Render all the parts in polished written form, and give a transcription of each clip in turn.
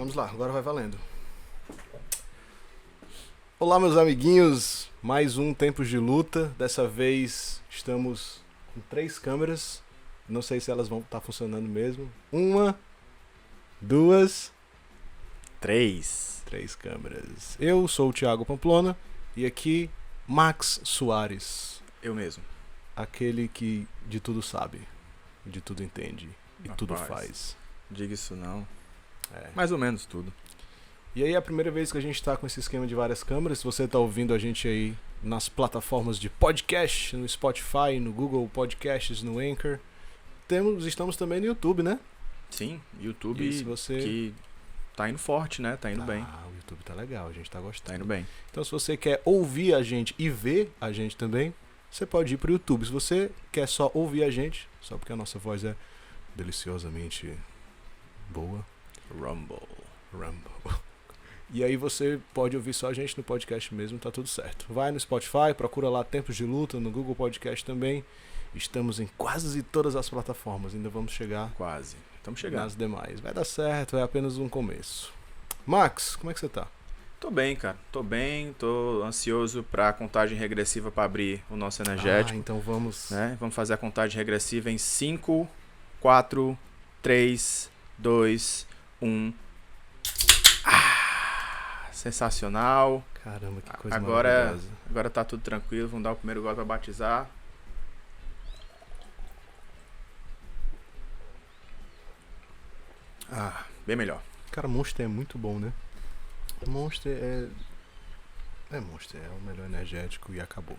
Vamos lá, agora vai valendo. Olá, meus amiguinhos, mais um Tempos de Luta. Dessa vez estamos com 3 câmeras. Não sei se elas vão estar funcionando mesmo. 1, 2, 3. 3 câmeras. Eu sou o Thiago Pamplona e aqui Max Soares. Eu mesmo. Aquele que de tudo sabe, de tudo entende e Rapaz, tudo faz. Diga isso não. É. Mais ou menos tudo. E aí é a primeira vez que a gente está com esse esquema de várias câmeras. Se você está ouvindo a gente aí nas plataformas de podcast, no Spotify, no Google Podcasts, no Anchor, estamos também no YouTube, né? Sim, YouTube E se você... que tá indo forte, né? Tá indo bem. O YouTube tá legal, a gente tá gostando. Tá indo bem. Então se você quer ouvir a gente e ver a gente também, você pode ir pro YouTube. Se você quer só ouvir a gente, só porque a nossa voz é deliciosamente boa, Rumble. E aí você pode ouvir só a gente no podcast mesmo, tá tudo certo. Vai no Spotify, procura lá Tempos de Luta, no Google Podcast também. Estamos em quase todas as plataformas, ainda vamos chegar Quase. Estamos chegando. nas demais. Vai dar certo, é apenas um começo. Max, como é que você tá? Tô bem, cara. Tô bem, tô ansioso pra contagem regressiva pra abrir o nosso energético. Então vamos... Né? Vamos fazer a contagem regressiva em 5, 4, 3, 2, 1. Sensacional. Caramba, que coisa Agora maravilhosa. tá tudo tranquilo. Vamos dar o primeiro gole pra batizar. Bem melhor. Cara, Monster é muito bom, né? Monster é Monster, é o melhor energético e acabou.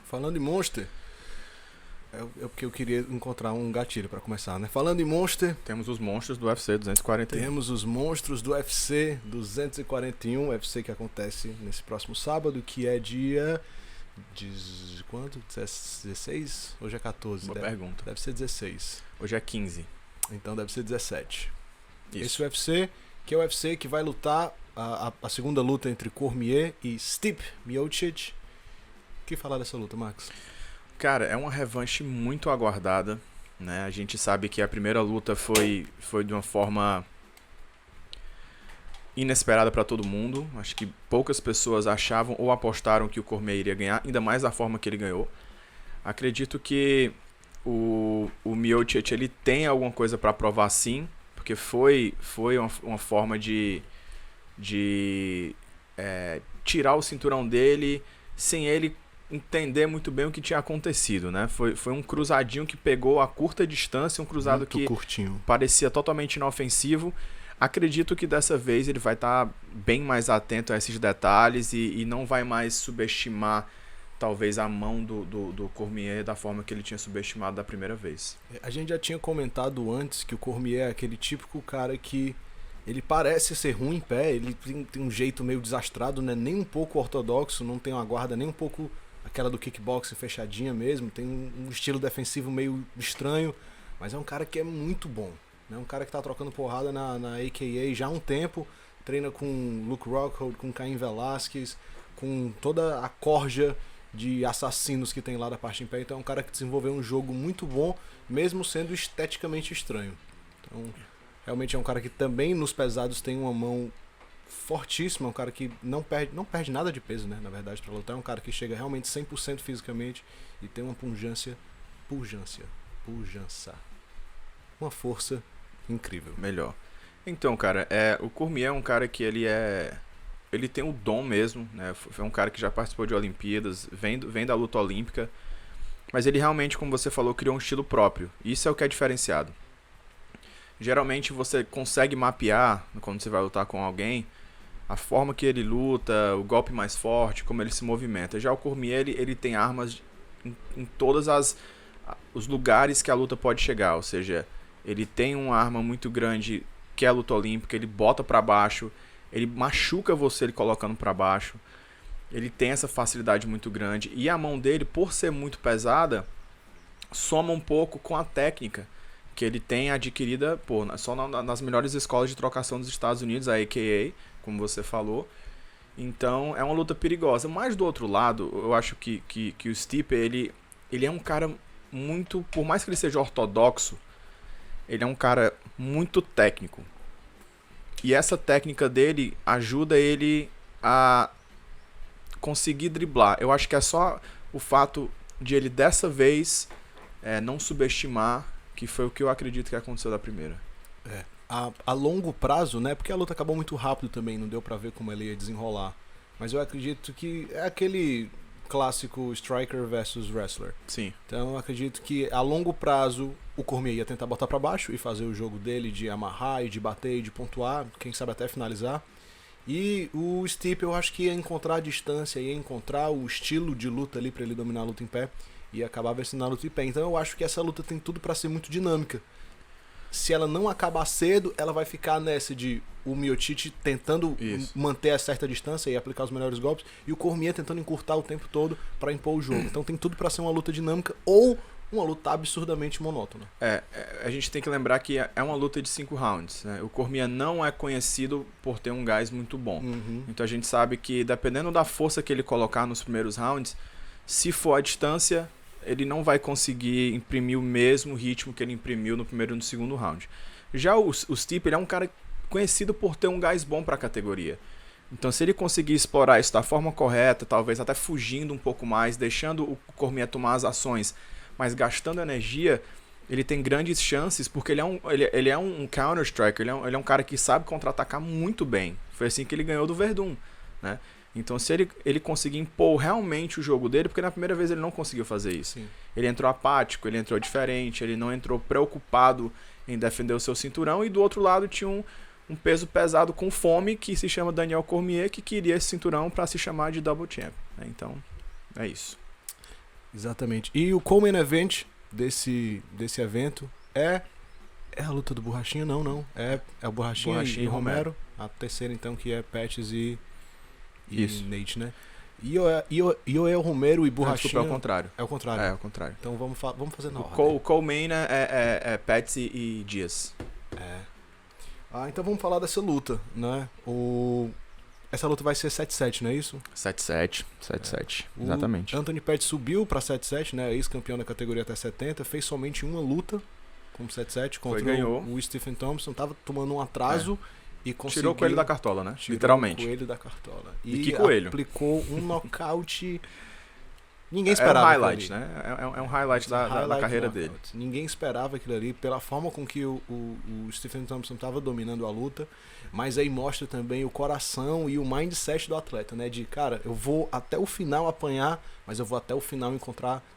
Falando em Monster, é porque eu queria encontrar um gatilho pra começar, né? Falando em Monster, Temos os monstros do UFC 241. temos os monstros do UFC 241, UFC que acontece nesse próximo sábado, que é dia... quanto? 16? Hoje é 14? Boa pergunta. Deve ser 16. Hoje é 15. Então deve ser 17. Isso. Esse UFC, que é o UFC que vai lutar a segunda luta entre Cormier e Stipe Miocic. O que falar dessa luta, Max? Cara, é uma revanche muito aguardada, né? A gente sabe que a primeira luta foi de uma forma inesperada para todo mundo. Acho que poucas pessoas achavam ou apostaram que o Cormier iria ganhar, ainda mais da forma que ele ganhou. Acredito que o Miocic ele tem alguma coisa para provar, sim, porque foi uma forma de tirar o cinturão dele sem ele entender muito bem o que tinha acontecido, né? Foi um cruzadinho que pegou a curta distância, um cruzado Muito que curtinho. parecia totalmente inofensivo. Acredito que dessa vez ele vai estar bem mais atento a esses detalhes e não vai mais subestimar talvez a mão do Cormier da forma que ele tinha subestimado da primeira vez. A gente já tinha comentado antes que o Cormier é aquele típico cara que ele parece ser ruim em pé, ele tem um jeito meio desastrado, né? Nem um pouco ortodoxo, não tem uma guarda nem um pouco aquela do kickboxing fechadinha mesmo, tem um estilo defensivo meio estranho, mas é um cara que é muito bom, né? Um cara que tá trocando porrada na AKA já há um tempo, treina com Luke Rockhold, com Caim Velasquez, com toda a corja de assassinos que tem lá da parte em pé, então é um cara que desenvolveu um jogo muito bom, mesmo sendo esteticamente estranho. Então, realmente é um cara que também nos pesados tem uma mão fortíssima, um cara que não perde nada de peso, né, na verdade, pra lutar. É um cara que chega realmente 100% fisicamente e tem uma pujança, uma força incrível. Melhor. Então, cara, o Cormier é um cara que ele tem o dom mesmo, né? Foi um cara que já participou de Olimpíadas, vem da luta olímpica, mas ele realmente, como você falou, criou um estilo próprio. Isso é o que é diferenciado. Geralmente você consegue mapear, quando você vai lutar com alguém, a forma que ele luta, o golpe mais forte, como ele se movimenta. Já o Cormier, ele tem armas em todos os lugares que a luta pode chegar, ou seja, ele tem uma arma muito grande que é a luta olímpica, ele bota pra baixo, ele machuca você ele colocando pra baixo, ele tem essa facilidade muito grande, e a mão dele, por ser muito pesada, soma um pouco com a técnica que ele tem adquirida só nas melhores escolas de trocação dos Estados Unidos, a AKA, como você falou. Então é uma luta perigosa, mas do outro lado, eu acho que o Stipe, ele é um cara muito, por mais que ele seja ortodoxo, ele é um cara muito técnico. E essa técnica dele ajuda ele a conseguir driblar. Eu acho que é só o fato de ele dessa vez não subestimar, que foi o que eu acredito que aconteceu da primeira. A longo prazo, né? Porque a luta acabou muito rápido também, não deu pra ver como ele ia desenrolar. Mas eu acredito que é aquele clássico striker versus wrestler. Sim. Então eu acredito que a longo prazo o Cormier ia tentar botar pra baixo e fazer o jogo dele de amarrar e de bater e de pontuar, quem sabe até finalizar. E o Stipe eu acho que ia encontrar a distância, ia encontrar o estilo de luta ali pra ele dominar a luta em pé e acabar vencendo a luta em pé. Então eu acho que essa luta tem tudo pra ser muito dinâmica. Se ela não acabar cedo, ela vai ficar nessa de o Miocic tentando manter a certa distância e aplicar os melhores golpes, e o Cormier tentando encurtar o tempo todo pra impor o jogo. Então tem tudo pra ser uma luta dinâmica ou uma luta absurdamente monótona. A gente tem que lembrar que é uma luta de 5 rounds, né? O Cormier não é conhecido por ter um gás muito bom. Então a gente sabe que dependendo da força que ele colocar nos primeiros rounds, se for a distância, ele não vai conseguir imprimir o mesmo ritmo que ele imprimiu no primeiro e no segundo round. Já o Stipe, ele é um cara conhecido por ter um gás bom para a categoria. Então, se ele conseguir explorar isso da forma correta, talvez até fugindo um pouco mais, deixando o Cormier tomar as ações, mas gastando energia, ele tem grandes chances, porque ele é um counter-striker, ele é um cara que sabe contra-atacar muito bem. Foi assim que ele ganhou do Verdun, né? Então, se ele conseguir impor realmente o jogo dele, porque na primeira vez ele não conseguiu fazer isso. Sim. Ele entrou apático, ele entrou diferente, ele não entrou preocupado em defender o seu cinturão, e do outro lado tinha um peso pesado com fome, que se chama Daniel Cormier, que queria esse cinturão para se chamar de Double Champ, né? Então, é isso. Exatamente. E o co-main event desse evento é a luta do Borrachinha? Não. É o Borrachinha e Romero. A terceira, então, que é Pettis e Nate, né? Yoel Romero e Borrachinha... Desculpa, é o contrário. É o contrário. É o contrário. Então vamos fazer na ordem. O co-main é Pettis e Diaz. Então vamos falar dessa luta, né? Essa luta vai ser 7-7, não é isso? 7-7, exatamente. O Anthony Pettis subiu pra 7-7, né? Ex-campeão da categoria até 70, fez somente uma luta com 7-7 contra o Stephen Thompson, tava tomando um atraso e conseguiu... Tirou o coelho da cartola, né? Literalmente. Tirou o coelho da cartola. E que coelho? Aplicou um nocaute... Ninguém esperava. É um highlight, né? É um highlight da carreira dele. Ninguém esperava aquilo ali, pela forma com que o Stephen Thompson estava dominando a luta, mas aí mostra também o coração e o mindset do atleta, né? De, cara, eu vou até o final apanhar, mas eu vou até o final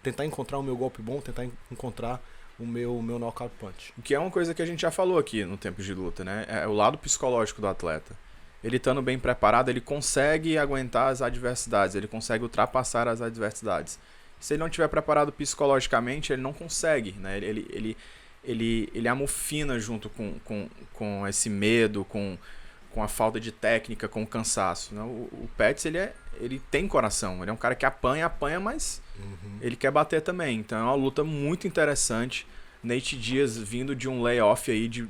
tentar encontrar o meu golpe bom, tentar encontrar o meu knockout punch. Que é uma coisa que a gente já falou aqui no Tempos de Luta, né? É o lado psicológico do atleta. Ele estando bem preparado, ele consegue aguentar as adversidades, ele consegue ultrapassar as adversidades. Se ele não estiver preparado psicologicamente, ele não consegue, né? Ele amofina junto com esse medo, com a falta de técnica, com o cansaço, né? O Pettis, ele tem coração, ele é um cara que apanha, mas ele quer bater também. Então é uma luta muito interessante. Nate Diaz vindo de um layoff aí de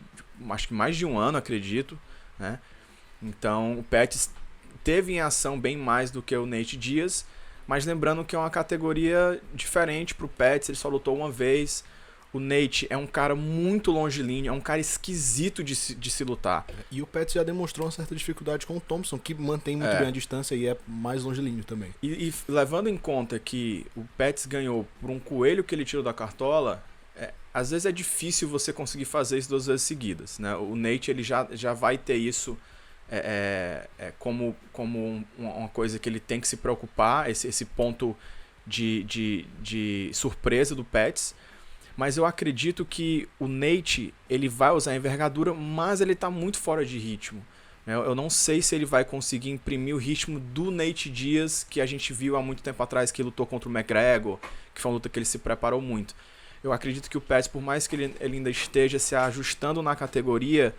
acho que mais de um ano, acredito, né? Então o Pettis teve em ação bem mais do que o Nate Diaz, mas lembrando que é uma categoria diferente para o Pettis, ele só lutou uma vez. O Nate é um cara muito longilíneo, é um cara esquisito de se lutar. E o Pettis já demonstrou uma certa dificuldade com o Thompson, que mantém muito bem a distância e é mais longilíneo também. E levando em conta que o Pettis ganhou por um coelho que ele tirou da cartola, às vezes é difícil você conseguir fazer isso 2 vezes seguidas, né? O Nate ele já vai ter isso como uma coisa que ele tem que se preocupar, esse ponto de surpresa do Pettis. Mas eu acredito que o Nate ele vai usar a envergadura, mas ele está muito fora de ritmo. Eu não sei se ele vai conseguir imprimir o ritmo do Nate Diaz, que a gente viu há muito tempo atrás, que lutou contra o McGregor, que foi uma luta que ele se preparou muito. Eu acredito que o Pettis, por mais que ele ainda esteja se ajustando na categoria,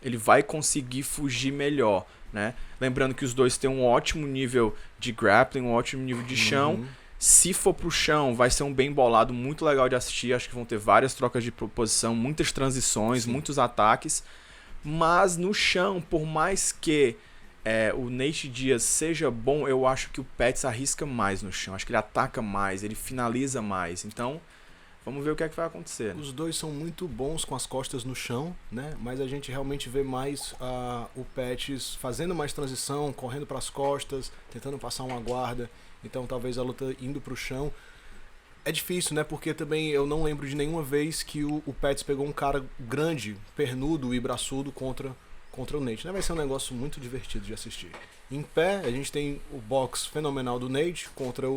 ele vai conseguir fugir melhor, né? Lembrando que os dois têm um ótimo nível de grappling, um ótimo nível de chão. Se for pro chão, vai ser um bem bolado, muito legal de assistir. Acho que vão ter várias trocas de posição, muitas transições, muitos ataques. Mas no chão, por mais que o Nate Diaz seja bom, eu acho que o Pettis arrisca mais no chão. Acho que ele ataca mais, ele finaliza mais. Então, Vamos ver o que é que vai acontecer. Né? Os dois são muito bons com as costas no chão, né? Mas a gente realmente vê mais o Pettis fazendo mais transição, correndo para as costas, tentando passar uma guarda. Então talvez a luta indo para o chão. É difícil, né? Porque também eu não lembro de nenhuma vez que o Pettis pegou um cara grande, pernudo e braçudo contra o Nate. Né? Vai ser um negócio muito divertido de assistir. Em pé, a gente tem o boxe fenomenal do Nate contra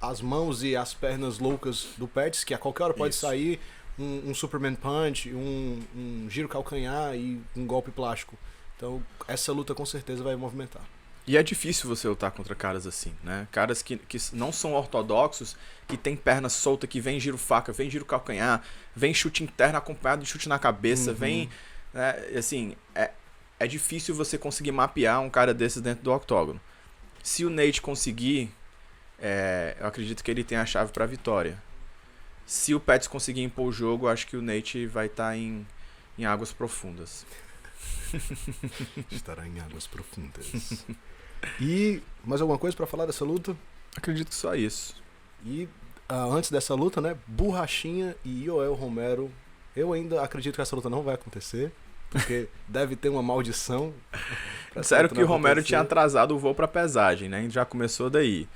as mãos e as pernas loucas do Pettis, que a qualquer hora pode sair um Superman Punch, um giro calcanhar e um golpe plástico. Então, essa luta com certeza vai movimentar. E é difícil você lutar contra caras assim, né? Caras que não são ortodoxos, que tem perna solta, que vem giro faca, vem giro calcanhar, vem chute interno acompanhado de chute na cabeça, vem... assim, é difícil você conseguir mapear um cara desses dentro do octógono. Se o Nate conseguir, eu acredito que ele tem a chave para a vitória. Se o Pettis conseguir impor o jogo, eu acho que o Nate vai estar em águas profundas. Estará em águas profundas. E mais alguma coisa para falar dessa luta? Acredito que só isso. E antes dessa luta, né? Borrachinha e Yoel Romero. Eu ainda acredito que essa luta não vai acontecer, porque deve ter uma maldição. Sério que o Romero tinha atrasado o voo para pesagem, né? Já começou daí.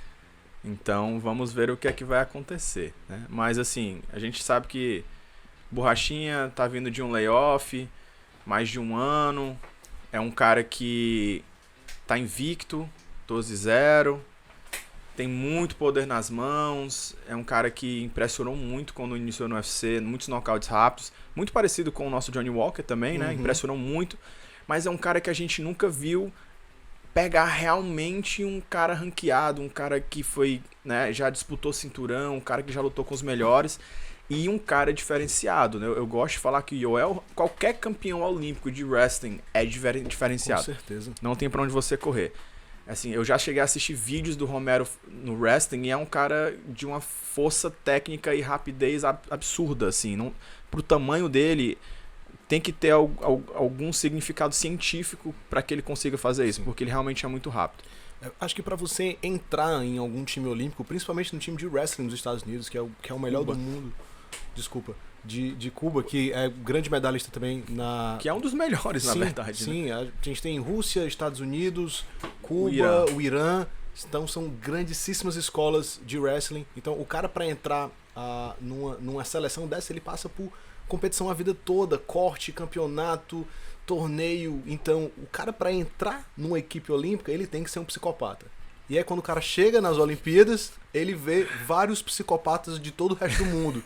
Então vamos ver o que é que vai acontecer, né? Mas assim, a gente sabe que Borrachinha tá vindo de um layoff, mais de um ano. É um cara que tá invicto, 12-0. Tem muito poder nas mãos. É um cara que impressionou muito quando iniciou no UFC. Muitos knockouts rápidos. Muito parecido com o nosso Johnny Walker também, né? Impressionou muito. Mas é um cara que a gente nunca viu pegar realmente um cara ranqueado. Um cara que foi, né, já disputou cinturão. Um cara que já lutou com os melhores. E um cara diferenciado, né? Eu gosto de falar que o Yoel, qualquer campeão olímpico de wrestling é diferenciado. Com certeza. Não tem pra onde você correr. Assim, eu já cheguei a assistir vídeos do Romero no wrestling e é um cara de uma força técnica e rapidez absurda, assim. Não, pro tamanho dele, tem que ter algum significado científico para que ele consiga fazer isso, porque ele realmente é muito rápido. Acho que para você entrar em algum time olímpico, principalmente no time de wrestling dos Estados Unidos, que é o melhor do mundo, de Cuba, que é grande medalhista também na... Que é um dos melhores, na verdade. Sim, né? A gente tem Rússia, Estados Unidos, Cuba, o Irã. Então são grandíssimas escolas de wrestling. Então o cara para entrar numa seleção dessa, ele passa por competição a vida toda, corte, campeonato, torneio. Então o cara para entrar numa equipe olímpica, ele tem que ser um psicopata. E aí quando o cara chega nas Olimpíadas, ele vê vários psicopatas de todo o resto do mundo.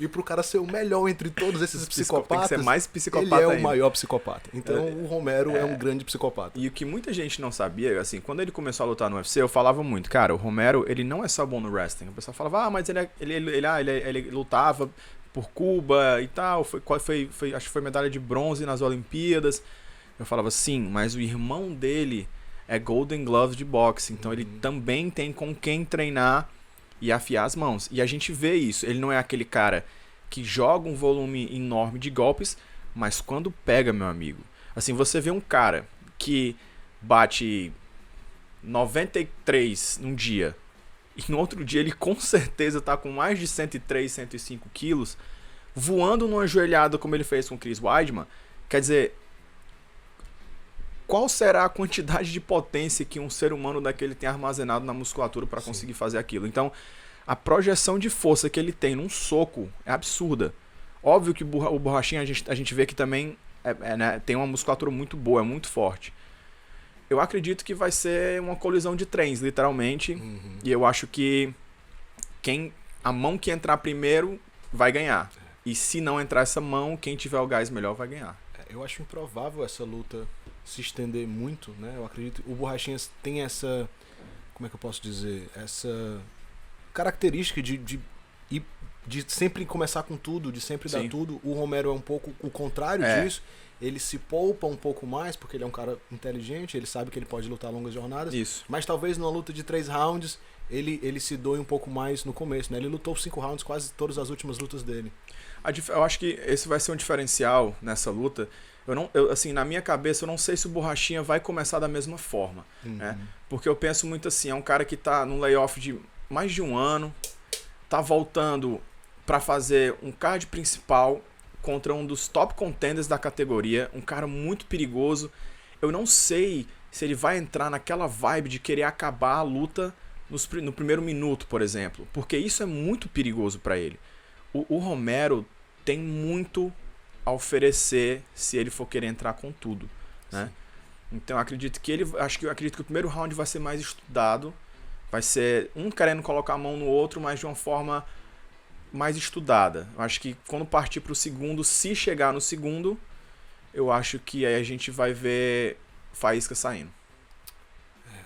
E pro cara ser o melhor entre todos esses psicopatas, tem que ser mais psicopata ele é ainda. O maior psicopata. Então o Romero é um grande psicopata. E o que muita gente não sabia, assim, quando ele começou a lutar no UFC, eu falava muito, cara, o Romero, ele não é só bom no wrestling. O pessoal falava, mas ele lutava por Cuba e tal, acho que foi medalha de bronze nas Olimpíadas. Eu falava, sim, mas o irmão dele é Golden Gloves de boxe, então ele também tem com quem treinar e afiar as mãos. E a gente vê isso. Ele não é aquele cara que joga um volume enorme de golpes, mas quando pega, meu amigo, assim, você vê um cara que bate 93 num dia e no outro dia ele com certeza tá com mais de 103, 105 quilos, voando numa joelhada como ele fez com o Chris Weidman. Quer dizer, qual será a quantidade de potência que um ser humano daquele tem armazenado na musculatura para conseguir fazer aquilo? Então, a projeção de força que ele tem num soco é absurda. Óbvio que o Borrachinha a gente vê que também né, tem uma musculatura muito boa, é muito forte. Eu acredito que vai ser uma colisão de trens, literalmente. E eu acho que a mão que entrar primeiro vai ganhar. E se não entrar essa mão, quem tiver o gás melhor vai ganhar. Eu acho improvável essa luta se estender muito, né? Eu acredito que o Borrachinha tem essa, como é que eu posso dizer, essa característica de sempre começar com tudo, de sempre dar tudo. O Romero é um pouco o contrário disso. Ele se poupa um pouco mais, porque ele é um cara inteligente, ele sabe que ele pode lutar longas jornadas. Isso. Mas talvez numa luta de 3 rounds, ele se doe um pouco mais no começo, né? Ele lutou 5 rounds quase todas as últimas lutas dele. Eu acho que esse vai ser um diferencial nessa luta. Assim, na minha cabeça, eu não sei se o Borrachinha vai começar da mesma forma. Né? Porque eu penso muito assim, é um cara que tá num layoff de mais de um ano, tá voltando pra fazer um card principal contra um dos top contenders da categoria, um cara muito perigoso. Eu não sei se ele vai entrar naquela vibe de querer acabar a luta no primeiro minuto, por exemplo, porque isso é muito perigoso pra ele. O Romero tem muito a oferecer se ele for querer entrar com tudo, né? Então eu acredito que o primeiro round vai ser mais estudado, vai ser um querendo colocar a mão no outro, mas de uma forma mais estudada. Eu acho que quando partir pro segundo, se chegar no segundo, eu acho que aí a gente vai ver faísca saindo.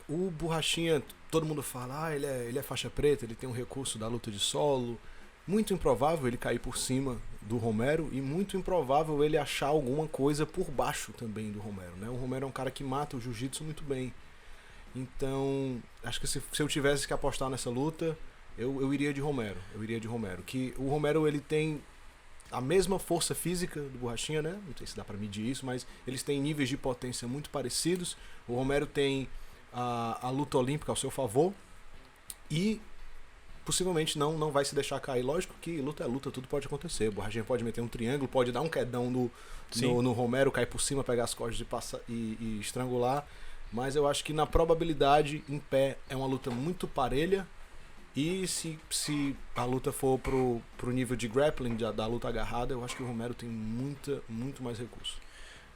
O Borrachinha, todo mundo fala, ele é faixa preta, ele tem um recurso da luta de solo. Muito improvável ele cair por cima do Romero e muito improvável ele achar alguma coisa por baixo também do Romero, né? O Romero é um cara que mata o jiu-jitsu muito bem. Então, acho que se eu tivesse que apostar nessa luta, eu iria de Romero. Que o Romero, ele tem a mesma força física do Borrachinha, né? Não sei se dá pra medir isso, mas eles têm níveis de potência muito parecidos. O Romero tem a luta olímpica ao seu favor e possivelmente não vai se deixar cair. Lógico que luta é luta, tudo pode acontecer. O Borrachinha pode meter um triângulo, pode dar um quedão no Romero, cair por cima, pegar as costas e estrangular. Mas eu acho que na probabilidade, em pé, é uma luta muito parelha. E se a luta for pro nível de grappling, da luta agarrada, eu acho que o Romero tem muito mais recurso.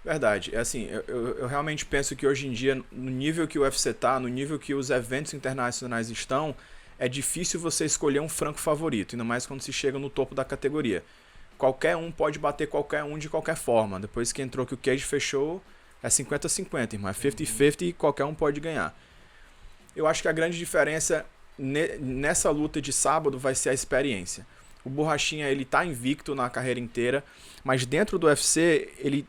Verdade. É assim, eu realmente penso que hoje em dia, no nível que o UFC tá, no nível que os eventos internacionais estão, é difícil você escolher um franco favorito, ainda mais quando se chega no topo da categoria. Qualquer um pode bater qualquer um de qualquer forma. Depois que entrou que o cage fechou, é 50-50, irmão. É 50-50 e qualquer um pode ganhar. Eu acho que a grande diferença nessa luta de sábado vai ser a experiência. O Borrachinha, ele tá invicto na carreira inteira, mas dentro do UFC ele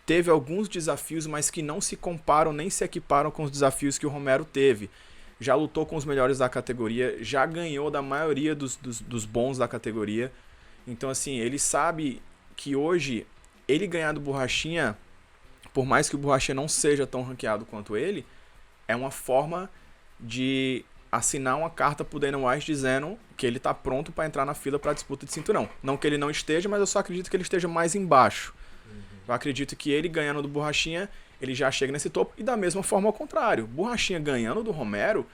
teve alguns desafios, mas que não se comparam nem se equiparam com os desafios que o Romero teve. Já lutou com os melhores da categoria, já ganhou da maioria dos bons da categoria. Então, assim, ele sabe que hoje, ele ganhar do Borrachinha, por mais que o Borrachinha não seja tão ranqueado quanto ele, é uma forma de assinar uma carta pro Dana White dizendo que ele tá pronto para entrar na fila para disputa de cinturão. Não que ele não esteja, mas eu só acredito que ele esteja mais embaixo. Eu acredito que ele ganhando do Borrachinha, ele já chega nesse topo. E da mesma forma ao contrário. Borrachinha ganhando do Romero,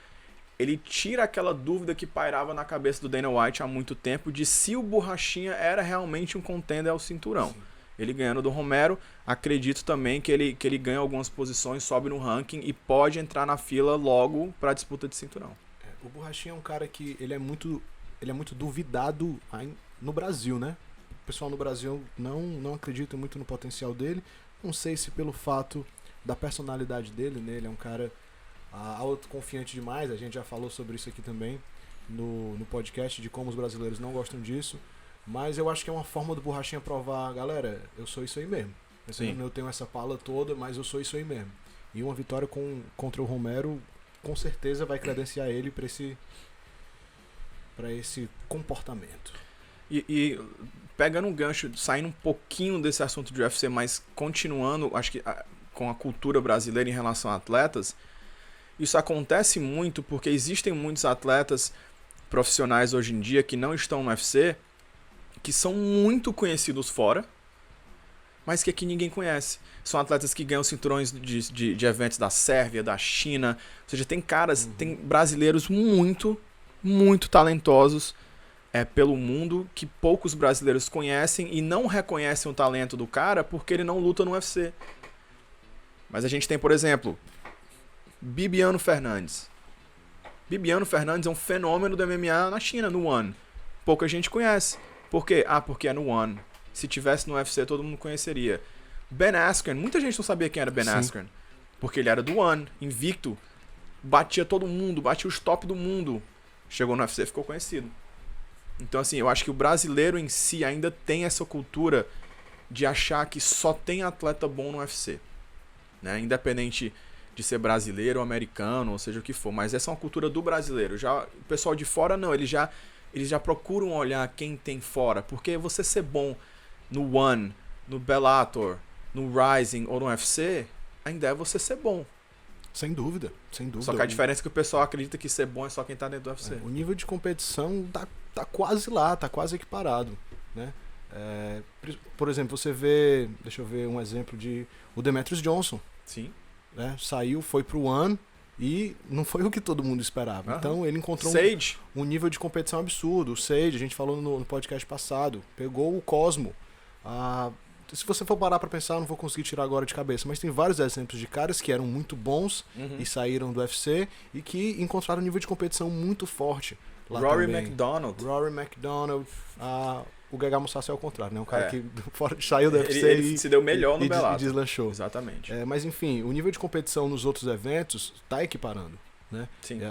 ele tira aquela dúvida que pairava na cabeça do Dana White há muito tempo de se o Borrachinha era realmente um contender ao cinturão. Sim. Ele ganhando do Romero, acredito também que ele ganha algumas posições, sobe no ranking e pode entrar na fila logo para a disputa de cinturão. O Borrachinha é um cara que ele é muito duvidado no Brasil, né? O pessoal no Brasil não acredita muito no potencial dele. Não sei se pelo fato da personalidade dele, né? Ele é um cara autoconfiante demais. A gente já falou sobre isso aqui também no podcast, de como os brasileiros não gostam disso. Mas eu acho que é uma forma do Borrachinha provar, galera, eu sou isso aí mesmo. Eu tenho essa pala toda, mas eu sou isso aí mesmo. E uma vitória contra o Romero, com certeza vai credenciar ele para esse comportamento. E pegando um gancho, saindo um pouquinho desse assunto de UFC, mas continuando, acho que com a cultura brasileira em relação a atletas, isso acontece muito porque existem muitos atletas profissionais hoje em dia que não estão no UFC, que são muito conhecidos fora, mas que aqui ninguém conhece. São atletas que ganham cinturões de eventos da Sérvia, da China. Ou seja, tem caras, tem brasileiros muito, muito talentosos pelo mundo que poucos brasileiros conhecem e não reconhecem o talento do cara porque ele não luta no UFC. Mas a gente tem, por exemplo, Bibiano Fernandes. Bibiano Fernandes é um fenômeno do MMA na China, no One. Pouca gente conhece. Por quê? Porque é no One. Se tivesse no UFC, todo mundo conheceria. Ben Askren, muita gente não sabia quem era Ben Askren. Porque ele era do One, invicto. Batia todo mundo, batia os top do mundo. Chegou no UFC e ficou conhecido. Então, assim, eu acho que o brasileiro em si ainda tem essa cultura de achar que só tem atleta bom no UFC. Né? Independente de ser brasileiro ou americano, ou seja o que for. Mas essa é uma cultura do brasileiro. Já, o pessoal de fora, não. Eles já procuram olhar quem tem fora. Porque você ser bom no One, no Bellator, no Rising ou no UFC, ainda é você ser bom. Sem dúvida, sem dúvida. Só que a diferença é que o pessoal acredita que ser bom é só quem tá dentro do UFC. O nível de competição tá quase lá, tá quase equiparado, né? Por exemplo, você vê, deixa eu ver um exemplo de o Demetrius Johnson. Sim. Né? Saiu, foi pro One e não foi o que todo mundo esperava. Então ele encontrou um nível de competição absurdo. O Sage, a gente falou no podcast passado, pegou o Cosmo. Se você for parar pra pensar, eu não vou conseguir tirar agora de cabeça, mas tem vários exemplos de caras que eram muito bons e saíram do UFC e que encontraram um nível de competição muito forte lá Rory também. McDonald. O Gegard Mousasi é o contrário, né? Um cara que saiu do UFC ele se deu melhor no Bellator. E deslanchou. Exatamente. Mas enfim, o nível de competição nos outros eventos tá equiparando, né? Sim.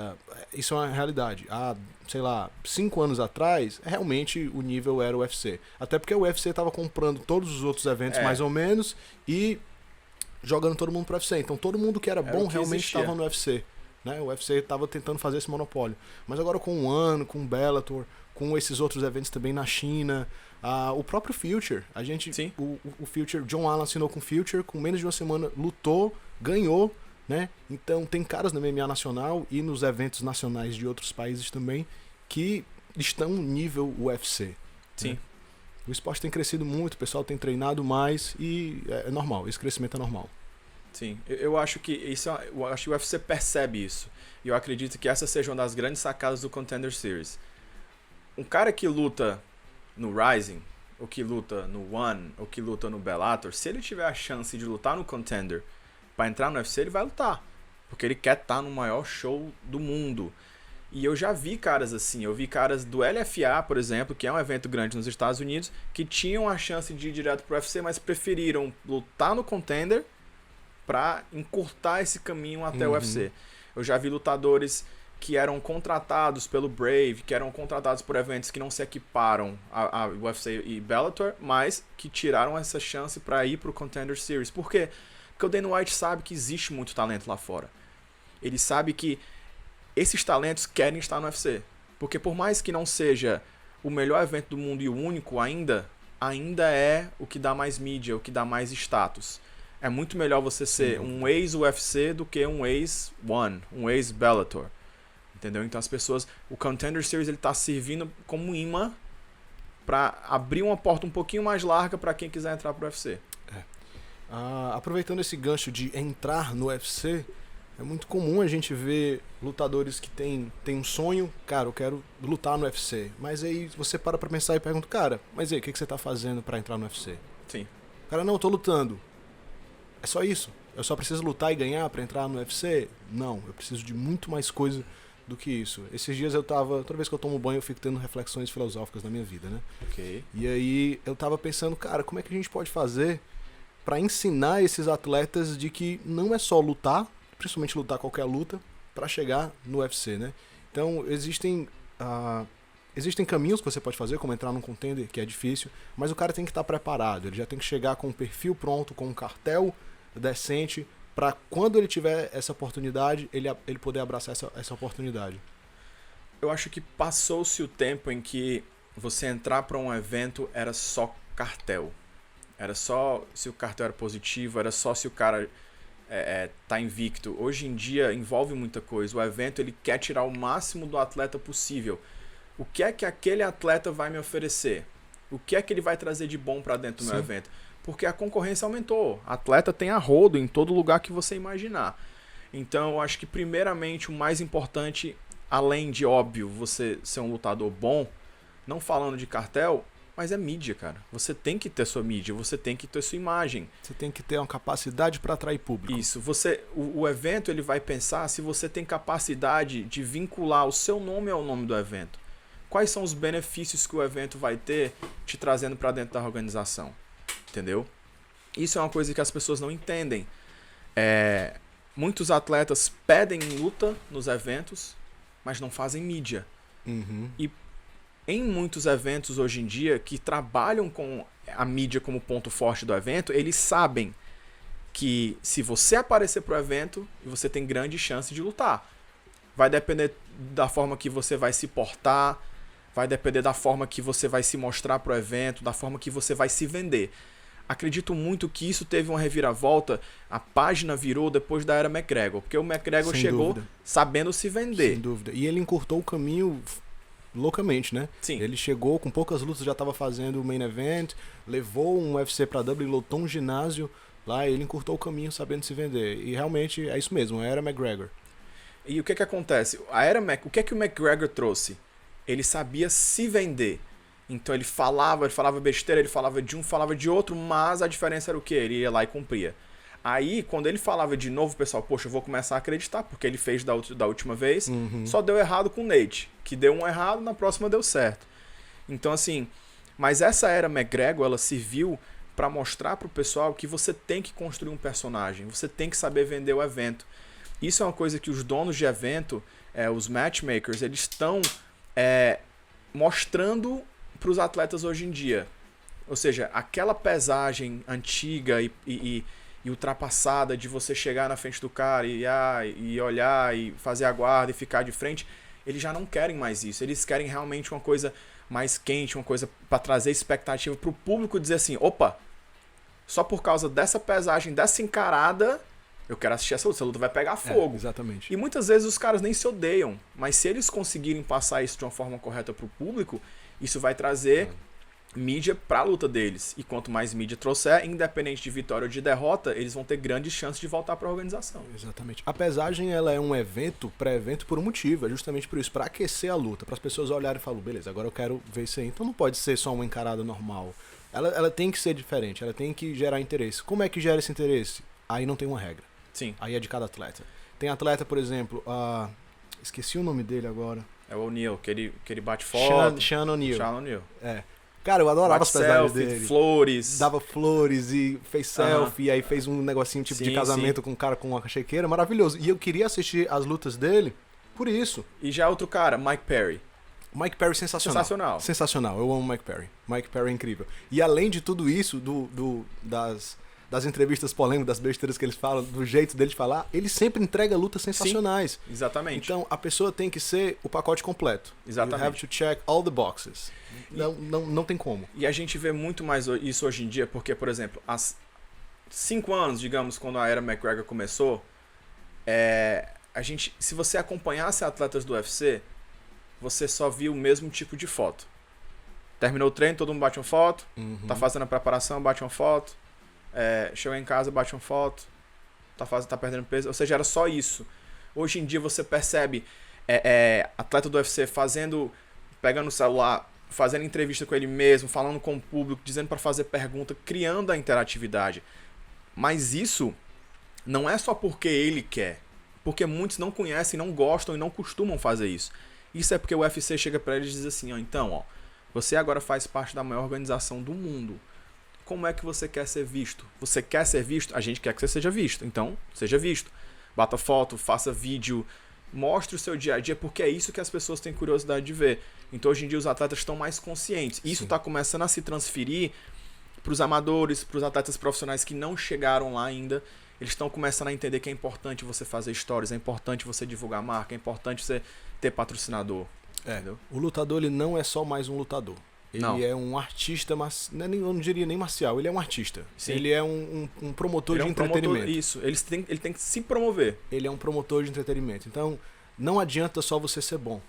Isso é uma realidade. Há, sei lá, 5 anos atrás, realmente o nível era o UFC. Até porque o UFC tava comprando todos os outros eventos mais ou menos e jogando todo mundo pro UFC. Então todo mundo que era bom realmente estava no UFC. Né? O UFC estava tentando fazer esse monopólio. Mas agora com o One, com o Bellator, com esses outros eventos também na China, o próprio Future, o Future, John Allen assinou com o Future, com menos de uma semana lutou, ganhou, né? Então tem caras na MMA nacional e nos eventos nacionais de outros países também que estão nível UFC. Sim. Né? O esporte tem crescido muito, o pessoal tem treinado mais e é normal, esse crescimento é normal. Sim, eu acho que eu acho que o UFC percebe isso. E eu acredito que essa seja uma das grandes sacadas do Contender Series. Um cara que luta no Rising, ou que luta no One, ou que luta no Bellator, se ele tiver a chance de lutar no Contender para entrar no UFC, ele vai lutar. Porque ele quer estar no maior show do mundo. E eu já vi caras assim, eu vi caras do LFA, por exemplo, que é um evento grande nos Estados Unidos, que tinham a chance de ir direto pro UFC, mas preferiram lutar no Contender para encurtar esse caminho até o UFC. Eu já vi lutadores que eram contratados pelo Brave, que eram contratados por eventos que não se equiparam a UFC e Bellator, mas que tiraram essa chance para ir pro Contender Series. Por quê? Porque o Dana White sabe que existe muito talento lá fora. Ele sabe que esses talentos querem estar no UFC. Porque por mais que não seja o melhor evento do mundo e o único ainda é o que dá mais mídia, o que dá mais status. É muito melhor você ser um ex-UFC do que um ex-One, um ex-Bellator. Entendeu? Então as pessoas... O Contender Series ele tá servindo como imã para abrir uma porta um pouquinho mais larga para quem quiser entrar pro UFC. Aproveitando esse gancho de entrar no UFC, é muito comum a gente ver lutadores que tem um sonho, cara, eu quero lutar no UFC. Mas aí você para pra pensar e pergunta, cara, mas aí, o que você tá fazendo para entrar no UFC? Sim. Cara, não, eu tô lutando. É só isso? Eu só preciso lutar e ganhar para entrar no UFC? Não, eu preciso de muito mais coisa do que isso. Esses dias toda vez que eu tomo banho, eu fico tendo reflexões filosóficas na minha vida, né? Ok. E aí eu tava pensando, cara, como é que a gente pode fazer para ensinar esses atletas de que não é só lutar, principalmente lutar qualquer luta, para chegar no UFC, né? Então existem caminhos que você pode fazer, como entrar num contender, que é difícil, mas o cara tem que estar preparado, ele já tem que chegar com um perfil pronto, com um cartel decente, para quando ele tiver essa oportunidade, ele poder abraçar essa oportunidade. Eu acho que passou-se o tempo em que você entrar para um evento era só cartel. Era só se o cartel era positivo, era só se o cara tá invicto. Hoje em dia envolve muita coisa. O evento ele quer tirar o máximo do atleta possível. O que é que aquele atleta vai me oferecer? O que é que ele vai trazer de bom para dentro do meu evento? Porque a concorrência aumentou. Atleta tem a rodo em todo lugar que você imaginar. Então, eu acho que primeiramente o mais importante, além de, óbvio, você ser um lutador bom, não falando de cartel, mas é mídia, cara. Você tem que ter sua mídia, você tem que ter sua imagem. Você tem que ter uma capacidade para atrair público. Isso. O evento ele vai pensar se você tem capacidade de vincular o seu nome ao nome do evento. Quais são os benefícios que o evento vai ter te trazendo para dentro da organização? Entendeu? Isso é uma coisa que as pessoas não entendem. Muitos atletas pedem luta nos eventos, mas não fazem mídia. E em muitos eventos hoje em dia que trabalham com a mídia como ponto forte do evento, eles sabem que se você aparecer pro evento, você tem grande chance de lutar. Vai depender da forma que você vai se portar, vai depender da forma que você vai se mostrar pro evento, da forma que você vai se vender. Acredito muito que isso teve uma reviravolta, a página virou depois da era McGregor, porque o McGregor chegou sabendo se vender. Sem dúvida. E ele encurtou o caminho loucamente, né? Sim. Ele chegou com poucas lutas, já estava fazendo o main event, levou um UFC pra Dublin, lotou um ginásio lá, ele encurtou o caminho sabendo se vender. E realmente é isso mesmo, era McGregor. E o que acontece? O que o McGregor trouxe? Ele sabia se vender. Então ele falava besteira, ele falava de um, falava de outro, mas a diferença era o quê? Ele ia lá e cumpria. Aí, quando ele falava de novo, o pessoal, poxa, eu vou começar a acreditar, porque ele fez da última vez, só deu errado com o Nate. Que deu um errado, na próxima deu certo. Então, assim, mas essa era McGregor, ela serviu para mostrar pro pessoal que você tem que construir um personagem, você tem que saber vender o evento. Isso é uma coisa que os donos de evento, os matchmakers, eles estão mostrando para os atletas hoje em dia. Ou seja, aquela pesagem antiga e ultrapassada de você chegar na frente do cara e olhar e fazer a guarda e ficar de frente, eles já não querem mais isso. Eles querem realmente uma coisa mais quente, uma coisa para trazer expectativa para o público dizer assim, opa, só por causa dessa pesagem, dessa encarada, eu quero assistir essa luta vai pegar fogo. Exatamente. E muitas vezes os caras nem se odeiam, mas se eles conseguirem passar isso de uma forma correta para o público, isso vai trazer mídia para a luta deles. E quanto mais mídia trouxer, independente de vitória ou de derrota, eles vão ter grandes chances de voltar para a organização. Exatamente. A pesagem, ela é um evento, pré-evento por um motivo, é justamente por isso, para aquecer a luta, para as pessoas olharem e falarem, beleza, agora eu quero ver isso aí. Então não pode ser só uma encarada normal. Ela tem que ser diferente, ela tem que gerar interesse. Como é que gera esse interesse? Aí não tem uma regra. Sim. Aí é de cada atleta. Tem atleta, por exemplo, esqueci o nome dele agora. É o O'Neal, que ele bate foto. Sean O'Neal. Sean O'Neal. Cara, eu adorava Bate as pesagens selfie, dele. flores. Dava flores e fez selfie, e aí fez um negocinho tipo de casamento com um cara com uma chequeira, maravilhoso. E eu queria assistir as lutas dele por isso. E já outro cara, Mike Perry. Mike Perry sensacional. Sensacional, eu amo Mike Perry. Mike Perry é incrível. E além de tudo isso, das entrevistas polêmicas, das besteiras que eles falam, do jeito deles falar, ele sempre entrega lutas sensacionais. Sim, exatamente. Então, a pessoa tem que ser o pacote completo. Exatamente. You have to check all the boxes. Não tem como. E a gente vê muito mais isso hoje em dia, porque, por exemplo, há 5 anos, digamos, quando a era McGregor começou, se você acompanhasse atletas do UFC, você só via o mesmo tipo de foto. Terminou o treino, todo mundo bate uma foto, tá fazendo a preparação, bate uma foto, chegou em casa, bate uma foto, tá perdendo peso, ou seja, era só isso. Hoje em dia você percebe atleta do UFC pegando o celular, fazendo entrevista com ele mesmo, falando com o público, dizendo para fazer pergunta, criando a interatividade. Mas isso não é só porque ele quer, porque muitos não conhecem, não gostam e não costumam fazer isso. Isso é porque o UFC chega para eles e diz assim, então, você agora faz parte da maior organização do mundo. Como é que você quer ser visto? Você quer ser visto? A gente quer que você seja visto. Então, seja visto. Bata foto, faça vídeo, mostre o seu dia a dia, porque é isso que as pessoas têm curiosidade de ver. Então, hoje em dia, os atletas estão mais conscientes. Isso está começando a se transferir para os amadores, para os atletas profissionais que não chegaram lá ainda. Eles estão começando a entender que é importante você fazer stories, é importante você divulgar a marca, é importante você ter patrocinador. Entendeu? O lutador, ele não é só mais um lutador. Ele é um artista, mas eu não diria nem marcial, ele é um artista. Sim. Ele é um promotor de entretenimento. Isso, ele tem que se promover. Ele é um promotor de entretenimento. Então, não adianta só você ser bom.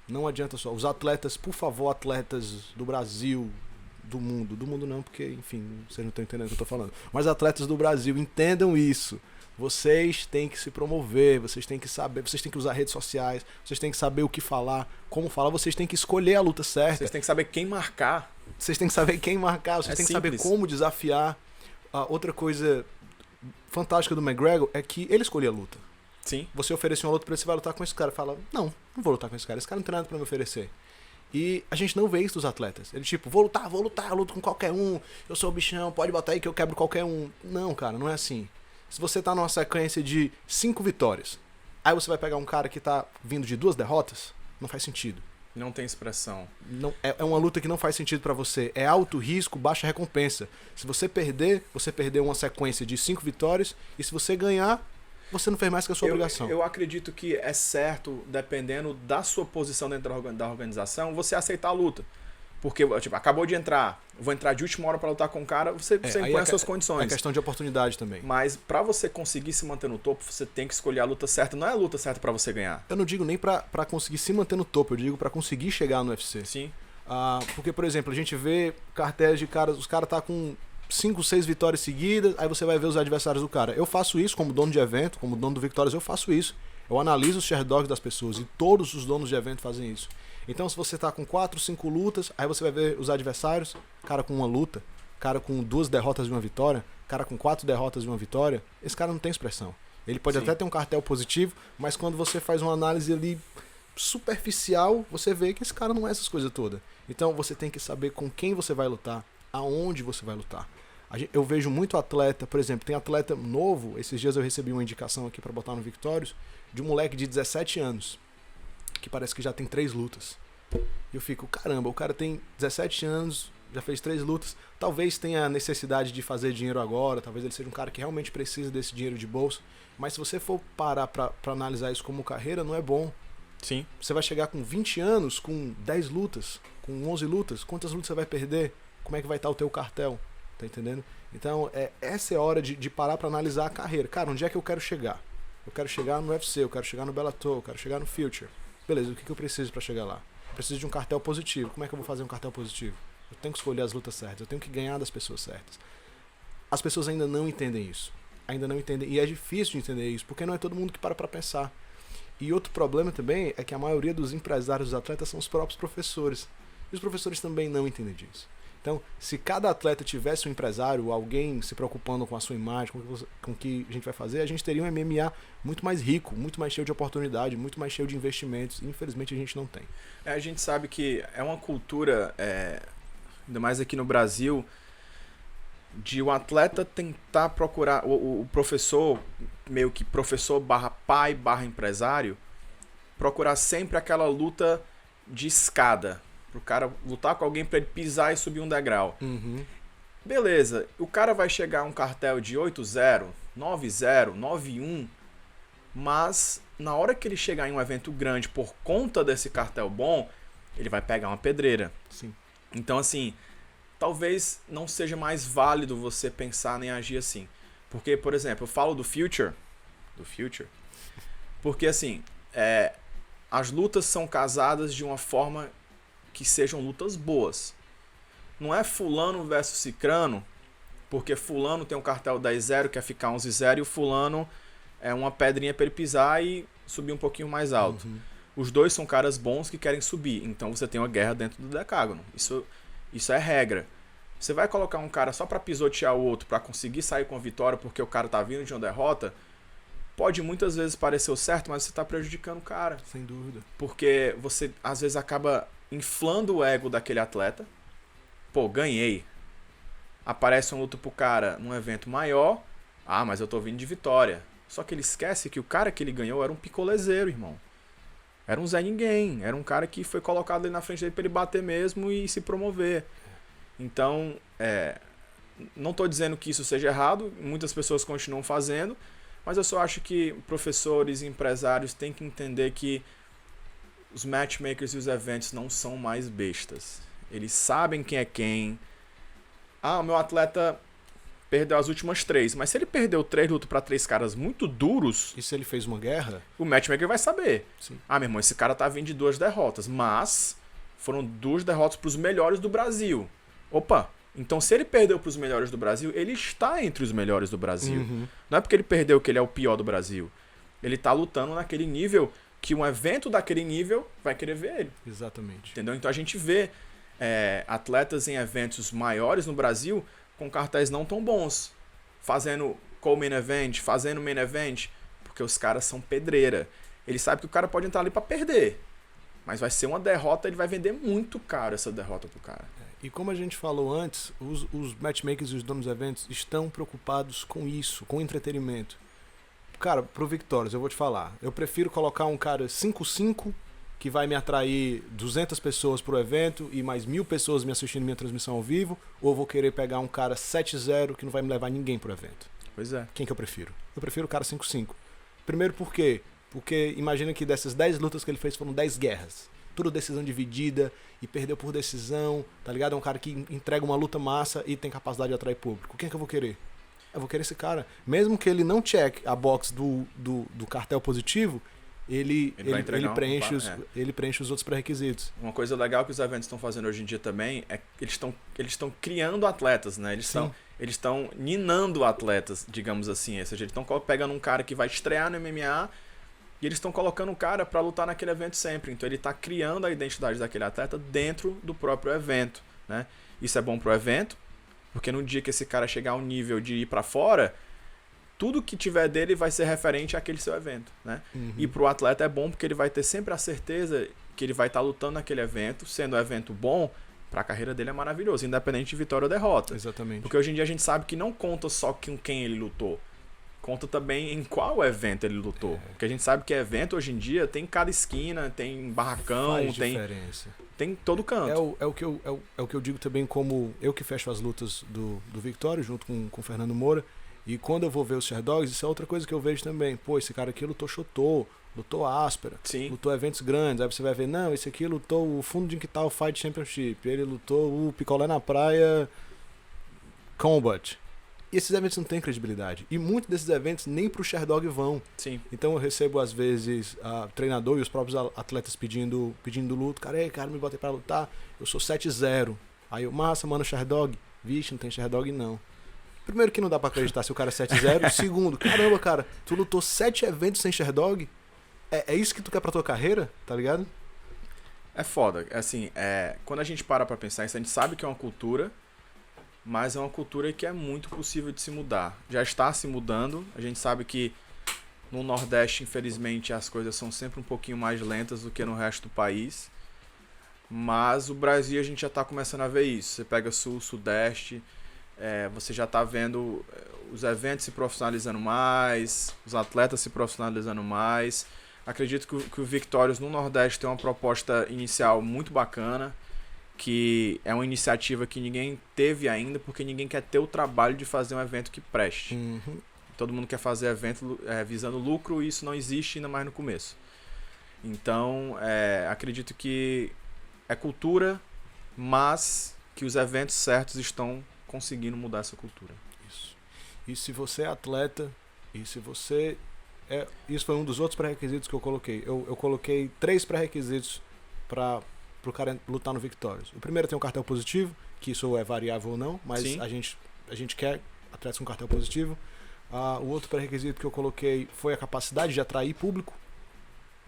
Não adianta só. Os atletas, por favor, atletas do Brasil, do mundo não, porque, enfim, vocês não estão entendendo o que eu estou falando. Mas atletas do Brasil, entendam isso. Vocês têm que se promover, vocês têm que saber, vocês têm que usar redes sociais, vocês têm que saber o que falar, como falar, vocês têm que escolher a luta certa. Vocês têm que saber quem marcar. Vocês têm que saber quem marcar, vocês têm que saber como desafiar. Outra coisa fantástica do McGregor é que ele escolhia a luta. Sim. Você oferece uma luta pra ele, você vai lutar com esse cara. Fala, não vou lutar com esse cara não tem nada pra me oferecer. E a gente não vê isso dos atletas. Ele tipo, vou lutar, eu luto com qualquer um, eu sou o bichão, pode botar aí que eu quebro qualquer um. Não, cara, não é assim. Se você tá numa sequência de 5 vitórias, aí você vai pegar um cara que tá vindo de 2 derrotas, não faz sentido. Não tem expressão. Não, é uma luta que não faz sentido pra você. É alto risco, baixa recompensa. Se você perdeu uma sequência de 5 vitórias, e se você ganhar, você não fez mais que a sua obrigação. Eu acredito que é certo, dependendo da sua posição dentro da organização, você aceitar a luta. Porque, tipo, acabou de entrar, vou entrar de última hora pra lutar com o cara, você impõe as suas condições. É questão de oportunidade também. Mas pra você conseguir se manter no topo, você tem que escolher a luta certa. Não é a luta certa pra você ganhar. Eu não digo nem pra conseguir se manter no topo, eu digo pra conseguir chegar no UFC. Sim. Porque, por exemplo, a gente vê cartéis de caras, os caras tá com 5, 6 vitórias seguidas, aí você vai ver os adversários do cara. Eu faço isso como dono de evento, como dono do Victórias, eu faço isso. Eu analiso os sharedogs das pessoas e todos os donos de evento fazem isso. Então, se você tá com 4, 5 lutas, aí você vai ver os adversários, cara com uma luta, cara com 2 derrotas e uma vitória, cara com 4 derrotas e uma vitória, esse cara não tem expressão. Ele pode até ter um cartel positivo, mas quando você faz uma análise ali superficial, você vê que esse cara não é essas coisas todas. Então, você tem que saber com quem você vai lutar, aonde você vai lutar. Eu vejo muito atleta, por exemplo, tem atleta novo, esses dias eu recebi uma indicação aqui pra botar no Victórios, de um moleque de 17 anos, que parece que já tem 3 lutas. E eu fico, caramba, o cara tem 17 anos, já fez 3 lutas, talvez tenha necessidade de fazer dinheiro agora, talvez ele seja um cara que realmente precisa desse dinheiro de bolsa, mas se você for parar pra analisar isso como carreira, não é bom. Sim. Você vai chegar com 20 anos, com 10 lutas, com 11 lutas, quantas lutas você vai perder? Como é que vai estar o teu cartel? Tá entendendo? Então, essa é a hora de parar pra analisar a carreira. Cara, onde é que eu quero chegar? Eu quero chegar no UFC, eu quero chegar no Bellator, eu quero chegar no Future. Beleza, o que eu preciso pra chegar lá? Eu preciso de um cartel positivo. Como é que eu vou fazer um cartel positivo? Eu tenho que escolher as lutas certas, eu tenho que ganhar das pessoas certas. As pessoas ainda não entendem isso. Ainda não entendem. E é difícil de entender isso, porque não é todo mundo que para pra pensar. E outro problema também é que a maioria dos empresários dos atletas são os próprios professores. E os professores também não entendem disso. Então, se cada atleta tivesse um empresário, alguém se preocupando com a sua imagem, com o que a gente vai fazer, a gente teria um MMA muito mais rico, muito mais cheio de oportunidade, muito mais cheio de investimentos. E, infelizmente, a gente não tem. A gente sabe que é uma cultura, ainda mais aqui no Brasil, de o atleta tentar procurar, o professor, meio que professor barra pai barra empresário, procurar sempre aquela luta de escada. Pro cara lutar com alguém pra ele pisar e subir um degrau. Uhum. Beleza, o cara vai chegar a um cartel de 8-0, 9-0, 9-1, mas na hora que ele chegar em um evento grande por conta desse cartel bom, ele vai pegar uma pedreira. Sim. Então, assim, talvez não seja mais válido você pensar nem agir assim. Porque, por exemplo, eu falo do Future, porque, assim, as lutas são casadas de uma forma que sejam lutas boas. Não é fulano versus cicrano, porque fulano tem um cartel 10-0, quer ficar 11-0, e o fulano é uma pedrinha para ele pisar e subir um pouquinho mais alto. Uhum. Os dois são caras bons que querem subir, então você tem uma guerra dentro do decágono. Isso é regra. Você vai colocar um cara só para pisotear o outro, para conseguir sair com a vitória porque o cara tá vindo de uma derrota, pode muitas vezes parecer o certo, mas você tá prejudicando o cara. Sem dúvida. Porque você, às vezes, acaba inflando o ego daquele atleta. Pô, ganhei. Aparece um luta pro cara num evento maior. Ah, mas eu tô vindo de vitória. Só que ele esquece que o cara que ele ganhou era um picolezeiro, irmão. Era um Zé Ninguém. Era um cara que foi colocado ali na frente dele pra ele bater mesmo e se promover. Então, não tô dizendo que isso seja errado. Muitas pessoas continuam fazendo. Mas eu só acho que professores e empresários têm que entender que os matchmakers e os eventos não são mais bestas. Eles sabem quem é quem. Ah, o meu atleta perdeu as últimas 3. Mas se ele perdeu 3 lutas pra 3 caras muito duros... E se ele fez uma guerra? O matchmaker vai saber. Sim. Ah, meu irmão, esse cara tá vindo de 2 derrotas. Mas foram 2 derrotas pros melhores do Brasil. Opa! Então se ele perdeu pros melhores do Brasil, ele está entre os melhores do Brasil. Uhum. Não é porque ele perdeu que ele é o pior do Brasil. Ele tá lutando naquele nível que um evento daquele nível vai querer ver ele. Exatamente. Entendeu? Então a gente vê atletas em eventos maiores no Brasil com cartéis não tão bons, fazendo co-main event, fazendo main event, porque os caras são pedreira. Ele sabe que o cara pode entrar ali pra perder, mas vai ser uma derrota, ele vai vender muito caro essa derrota pro cara. E como a gente falou antes, os matchmakers e os donos dos eventos estão preocupados com isso, com entretenimento. Cara, pro Victórias, eu vou te falar, eu prefiro colocar um cara 5-5, que vai me atrair 200 pessoas pro evento e mais 1000 pessoas me assistindo minha transmissão ao vivo, ou eu vou querer pegar um cara 7-0 que não vai me levar ninguém pro evento? Pois é. Quem que eu prefiro? Eu prefiro o cara 5-5. Primeiro por quê? Porque imagina que dessas 10 lutas que ele fez foram 10 guerras. tudo decisão dividida e perdeu por decisão, tá ligado? É um cara que entrega uma luta massa e tem capacidade de atrair público. Quem é que eu vou querer? Eu vou querer esse cara. Mesmo que ele não check a box do cartel positivo, ele preenche os outros pré-requisitos. Uma coisa legal que os eventos estão fazendo hoje em dia também é que eles estão criando atletas, né? Eles estão ninando atletas, digamos assim. Ou seja, eles estão pegando um cara que vai estrear no MMA e eles estão colocando um cara para lutar naquele evento sempre. Então ele está criando a identidade daquele atleta dentro do próprio evento, né? Isso é bom pro evento, porque no dia que esse cara chegar ao nível de ir para fora, tudo que tiver dele vai ser referente àquele seu evento, né? E pro atleta é bom porque ele vai ter sempre a certeza que ele vai estar lutando naquele evento, sendo um evento bom, pra carreira dele é maravilhoso, independente de vitória ou derrota. Exatamente. Porque hoje em dia a gente sabe que não conta só com quem ele lutou, conta também em qual evento ele lutou. Porque a gente sabe que evento hoje em dia tem cada esquina, tem barracão, tem todo canto. É o que eu digo também, como eu que fecho as lutas do Victório junto com o Fernando Moura. E quando eu vou ver os Sherdogs, isso é outra coisa que eu vejo também. Pô, esse cara aqui lutou Shotô, lutou Áspera, lutou eventos grandes. Aí você vai ver, não, esse aqui lutou o Fundo de Quintal Fight Championship, ele lutou o Picolé na Praia Combat. E esses eventos não têm credibilidade. E muitos desses eventos nem pro Sherdog vão. Sim. Então eu recebo, às vezes, treinador e os próprios atletas pedindo luta. Cara, me botei pra lutar, eu sou 7-0. Aí eu, massa, mano, Sherdog. Vixe, não tem Sherdog não. Primeiro que não dá pra acreditar se o cara é 7-0. Segundo, caramba, cara, tu lutou 7 eventos sem Sherdog? É isso que tu quer pra tua carreira? Tá ligado? É foda. Assim, quando a gente para pra pensar isso, a gente sabe que é uma cultura, mas é uma cultura que é muito possível de se mudar. Já está se mudando. A gente sabe que no Nordeste, infelizmente, as coisas são sempre um pouquinho mais lentas do que no resto do país. Mas o Brasil a gente já está começando a ver isso. Você pega Sul, Sudeste... você já está vendo os eventos se profissionalizando mais, os atletas se profissionalizando mais. Acredito que o Victórios no Nordeste tem uma proposta inicial muito bacana, que é uma iniciativa que ninguém teve ainda, porque ninguém quer ter o trabalho de fazer um evento que preste. Todo mundo quer fazer evento visando lucro, e isso não existe ainda mais no começo. Então, acredito que é cultura, mas que os eventos certos estão conseguindo mudar essa cultura. Isso. E se você é atleta, e se você... isso foi um dos outros pré-requisitos que eu coloquei. Eu coloquei 3 pré-requisitos para o cara lutar no Victórios. O primeiro tem um cartel positivo, que isso é variável ou não, mas a gente quer atletas com cartel positivo. O outro pré-requisito que eu coloquei foi a capacidade de atrair público,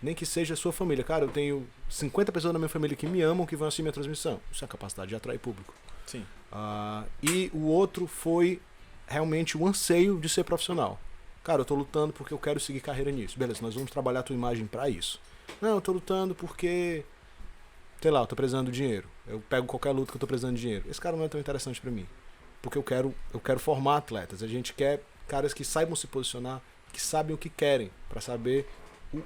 nem que seja a sua família. Cara, eu tenho 50 pessoas na minha família que me amam, que vão assistir minha transmissão. Isso é a capacidade de atrair público. Sim. E o outro foi realmente o anseio de ser profissional. Cara, eu tô lutando porque eu quero seguir carreira nisso. Beleza, nós vamos trabalhar a tua imagem pra isso. Não, eu tô lutando porque, sei lá, eu tô precisando de dinheiro. Eu pego qualquer luta que eu tô precisando de dinheiro. Esse cara não é tão interessante pra mim. Porque eu quero formar atletas. A gente quer caras que saibam se posicionar, que sabem o que querem, pra saber...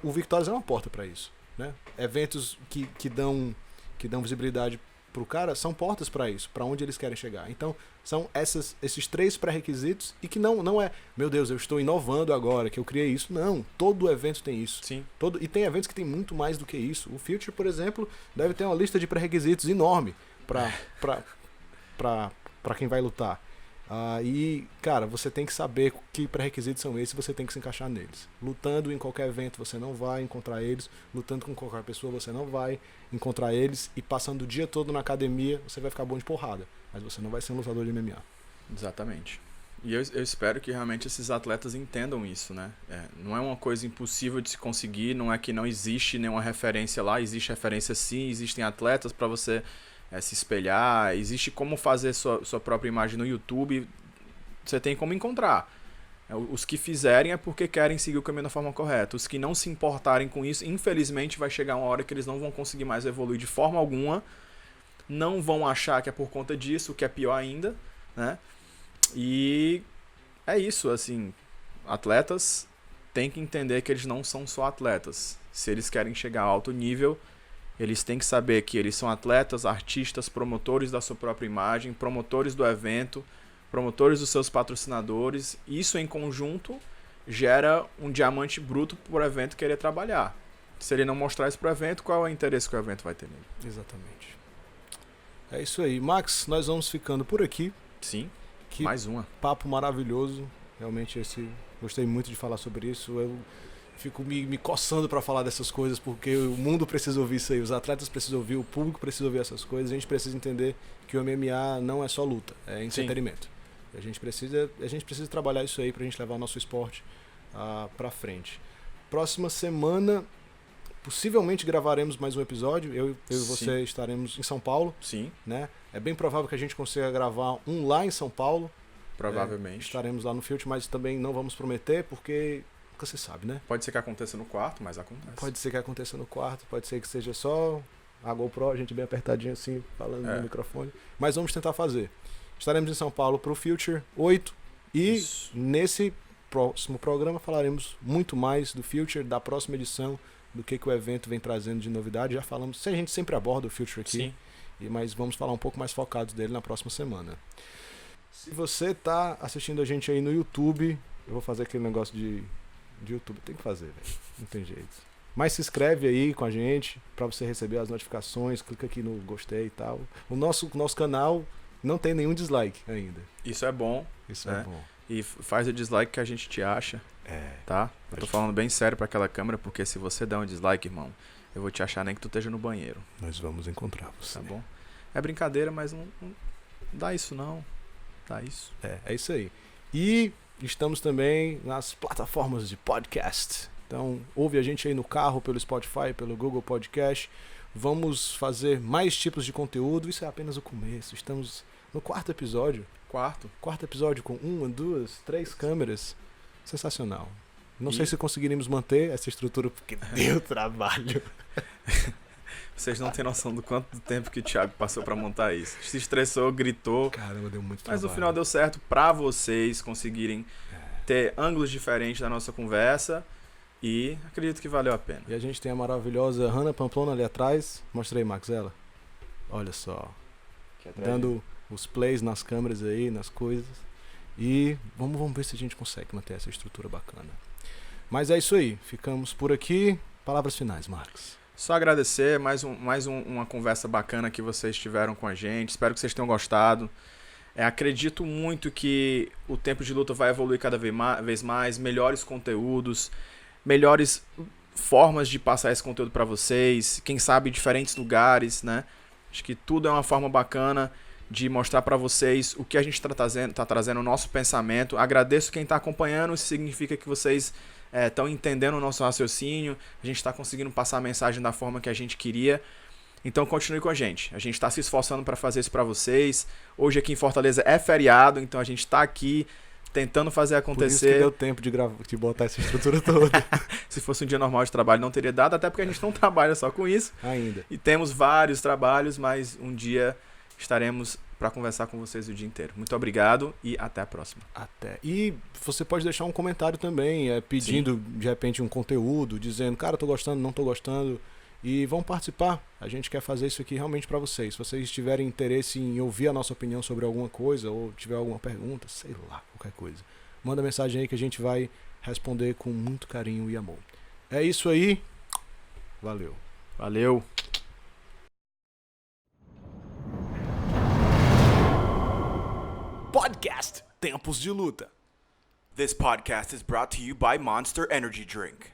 O Victórias é uma porta pra isso, né? Eventos que dão visibilidade pro cara são portas para isso, para onde eles querem chegar. Então, são esses 3 pré-requisitos, e que não é, meu Deus, eu estou inovando agora, que eu criei isso. Não, todo evento tem isso. Sim. E tem eventos que tem muito mais do que isso. O Future, por exemplo, deve ter uma lista de pré-requisitos enorme para quem vai lutar. E, cara, você tem que saber que pré-requisitos são esses, você tem que se encaixar neles. Lutando em qualquer evento você não vai encontrar eles, lutando com qualquer pessoa você não vai encontrar eles, e passando o dia todo na academia você vai ficar bom de porrada, mas você não vai ser um lutador de MMA. Exatamente. E eu espero que realmente esses atletas entendam isso, né? Não é uma coisa impossível de se conseguir, não é que não existe nenhuma referência lá, existe referência sim, existem atletas para você se espelhar, existe como fazer sua própria imagem no YouTube, você tem como encontrar. Os que fizerem é porque querem seguir o caminho da forma correta. Os que não se importarem com isso, infelizmente vai chegar uma hora que eles não vão conseguir mais evoluir de forma alguma, não vão achar que é por conta disso, o que é pior ainda, né? E é isso, assim, atletas têm que entender que eles não são só atletas. Se eles querem chegar a alto nível, eles têm que saber que eles são atletas, artistas, promotores da sua própria imagem, promotores do evento, promotores dos seus patrocinadores. Isso em conjunto gera um diamante bruto por evento querer trabalhar. Se ele não mostrar isso pro evento, qual é o interesse que o evento vai ter nele? Exatamente. É isso aí. Max, nós vamos ficando por aqui. Sim, Que mais uma. papo maravilhoso. Realmente gostei muito de falar sobre isso. Eu fico me coçando para falar dessas coisas, porque o mundo precisa ouvir isso aí, os atletas precisam ouvir, o público precisa ouvir essas coisas. A gente precisa entender que o MMA não é só luta, é entretenimento. A gente precisa trabalhar isso aí pra gente levar o nosso esporte pra frente. Próxima semana, possivelmente gravaremos mais um episódio. Eu e você estaremos em São Paulo. Sim. Né? É bem provável que a gente consiga gravar um lá em São Paulo. Provavelmente. Estaremos lá no Field, mas também não vamos prometer, porque nunca se sabe, né? Pode ser que aconteça no quarto, mas acontece. Pode ser que aconteça no quarto, pode ser que seja só a GoPro, a gente bem apertadinho assim, falando no microfone. Mas vamos tentar fazer. Estaremos em São Paulo para o Future 8 e nesse próximo programa falaremos muito mais do Future, da próxima edição, do que o evento vem trazendo de novidade. Já falamos, a gente sempre aborda o Future aqui, mas vamos falar um pouco mais focados dele na próxima semana. Se você tá assistindo a gente aí no YouTube, eu vou fazer aquele negócio de YouTube, tem que fazer, velho, não tem jeito. Mas se inscreve aí com a gente para você receber as notificações, clica aqui no gostei e tal. O nosso canal não tem nenhum dislike ainda. Isso é bom. Isso é bom. E faz o dislike que a gente te acha, tá? Eu tô falando bem sério pra aquela câmera, porque se você der um dislike, irmão, eu vou te achar nem que tu esteja no banheiro. Nós vamos encontrar você. Tá bom? É brincadeira, mas não dá isso não. Dá isso. É isso aí. E estamos também nas plataformas de podcast. Então, ouve a gente aí no carro, pelo Spotify, pelo Google Podcast. Vamos fazer mais tipos de conteúdo. Isso é apenas o começo. Estamos no quarto episódio. Quarto episódio com 1, 2, 3 câmeras. Sensacional. Não sei se conseguiremos manter essa estrutura, porque deu trabalho. Vocês não têm noção do quanto tempo que o Thiago passou pra montar isso. Se estressou, gritou. Caramba, deu muito trabalho. Mas no final deu certo pra vocês conseguirem ter ângulos diferentes da nossa conversa. E acredito que valeu a pena. E a gente tem a maravilhosa Hannah Pamplona ali atrás. Mostra aí, Max, ela. Olha só. Dando os plays nas câmeras aí, nas coisas. E vamos ver se a gente consegue manter essa estrutura bacana. Mas é isso aí. Ficamos por aqui. Palavras finais, Marcos. Só agradecer, mais uma conversa bacana que vocês tiveram com a gente. Espero que vocês tenham gostado. Acredito muito que o Tempo de Luta vai evoluir cada vez mais. Melhores conteúdos, melhores formas de passar esse conteúdo para vocês. Quem sabe diferentes lugares, né? Acho que tudo é uma forma bacana de mostrar para vocês o que a gente tá trazendo o nosso pensamento. Agradeço quem está acompanhando. Isso significa que vocês estão entendendo o nosso raciocínio. A gente está conseguindo passar a mensagem da forma que a gente queria. Então continue com a gente. A gente está se esforçando para fazer isso para vocês. Hoje aqui em Fortaleza é feriado, então a gente está aqui tentando fazer acontecer. Por isso que deu tempo de botar essa estrutura toda. Se fosse um dia normal de trabalho não teria dado, até porque a gente não trabalha só com isso. Ainda. E temos vários trabalhos, mas um dia estaremos para conversar com vocês o dia inteiro. Muito obrigado e até a próxima. Até. E você pode deixar um comentário também, pedindo de repente um conteúdo, dizendo, cara, tô gostando, não tô gostando. E vão participar. A gente quer fazer isso aqui realmente para vocês. Se vocês tiverem interesse em ouvir a nossa opinião sobre alguma coisa, ou tiver alguma pergunta, sei lá, qualquer coisa, manda mensagem aí que a gente vai responder com muito carinho e amor. É isso aí. Valeu. Valeu. Podcast Tempos de Luta. This podcast is brought to you by Monster Energy Drink.